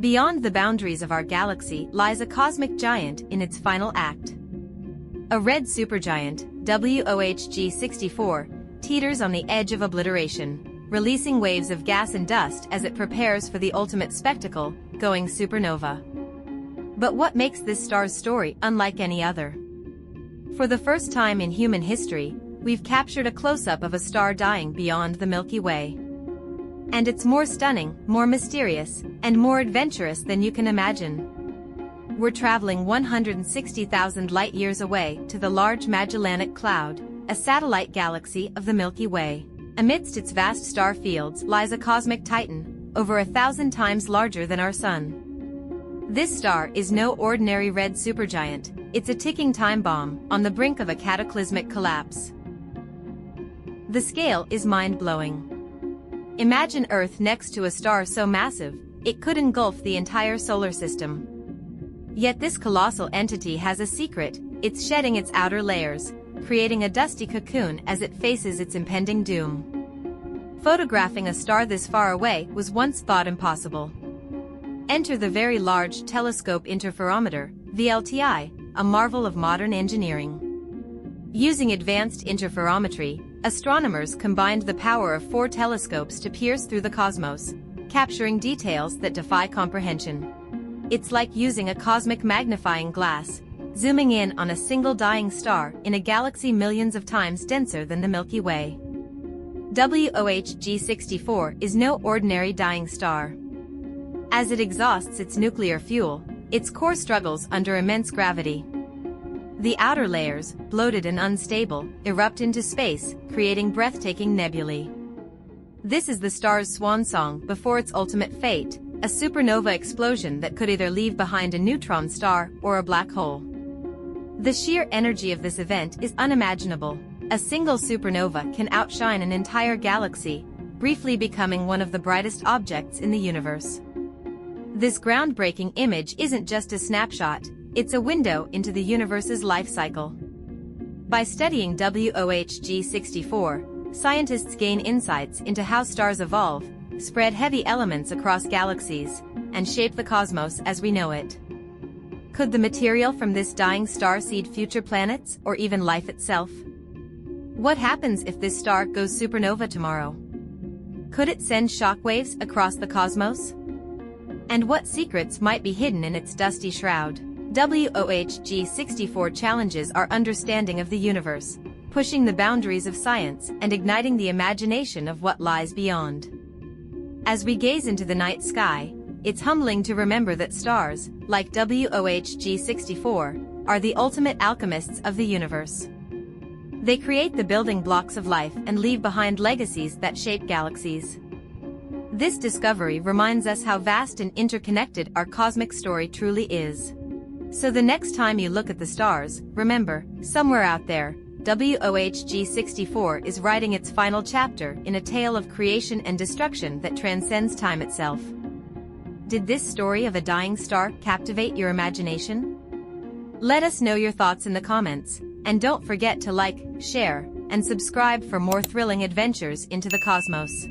Beyond the boundaries of our galaxy lies a cosmic giant in its final act. A red supergiant, WOH G64, teeters on the edge of obliteration, releasing waves of gas and dust as it prepares for the ultimate spectacle, going supernova. But what makes this star's story unlike any other? For the first time in human history, we've captured a close-up of a star dying beyond the Milky Way. And it's more stunning, more mysterious, and more adventurous than you can imagine. We're traveling 160,000 light-years away to the Large Magellanic Cloud, a satellite galaxy of the Milky Way. Amidst its vast star fields lies a cosmic titan, over 1,000 times larger than our Sun. This star is no ordinary red supergiant, it's a ticking time bomb on the brink of a cataclysmic collapse. The scale is mind-blowing. Imagine Earth next to a star so massive, it could engulf the entire solar system. Yet this colossal entity has a secret: it's shedding its outer layers, creating a dusty cocoon as it faces its impending doom. Photographing a star this far away was once thought impossible. Enter the Very Large Telescope Interferometer, VLTI, a marvel of modern engineering. Using advanced interferometry, astronomers combined the power of 4 telescopes to pierce through the cosmos, capturing details that defy comprehension. It's like using a cosmic magnifying glass, zooming in on a single dying star in a galaxy millions of times denser than the Milky Way. WOH G64 is no ordinary dying star. As it exhausts its nuclear fuel, its core struggles under immense gravity. The outer layers, bloated and unstable, erupt into space, creating breathtaking nebulae. This is the star's swan song before its ultimate fate, a supernova explosion that could either leave behind a neutron star or a black hole. The sheer energy of this event is unimaginable. A single supernova can outshine an entire galaxy, briefly becoming one of the brightest objects in the universe. This groundbreaking image isn't just a snapshot, it's a window into the universe's life cycle. By studying WOH G64, scientists gain insights into how stars evolve, spread heavy elements across galaxies, and shape the cosmos as we know it. Could the material from this dying star seed future planets, or even life itself? What happens if this star goes supernova tomorrow? Could it send shockwaves across the cosmos? And what secrets might be hidden in its dusty shroud? WOH G64 challenges our understanding of the universe, pushing the boundaries of science and igniting the imagination of what lies beyond. As we gaze into the night sky, it's humbling to remember that stars, like WOH G64, are the ultimate alchemists of the universe. They create the building blocks of life and leave behind legacies that shape galaxies. This discovery reminds us how vast and interconnected our cosmic story truly is. So the next time you look at the stars, remember, somewhere out there, WOH G64 is writing its final chapter in a tale of creation and destruction that transcends time itself. Did this story of a dying star captivate your imagination? Let us know your thoughts in the comments, and don't forget to like, share, and subscribe for more thrilling adventures into the cosmos.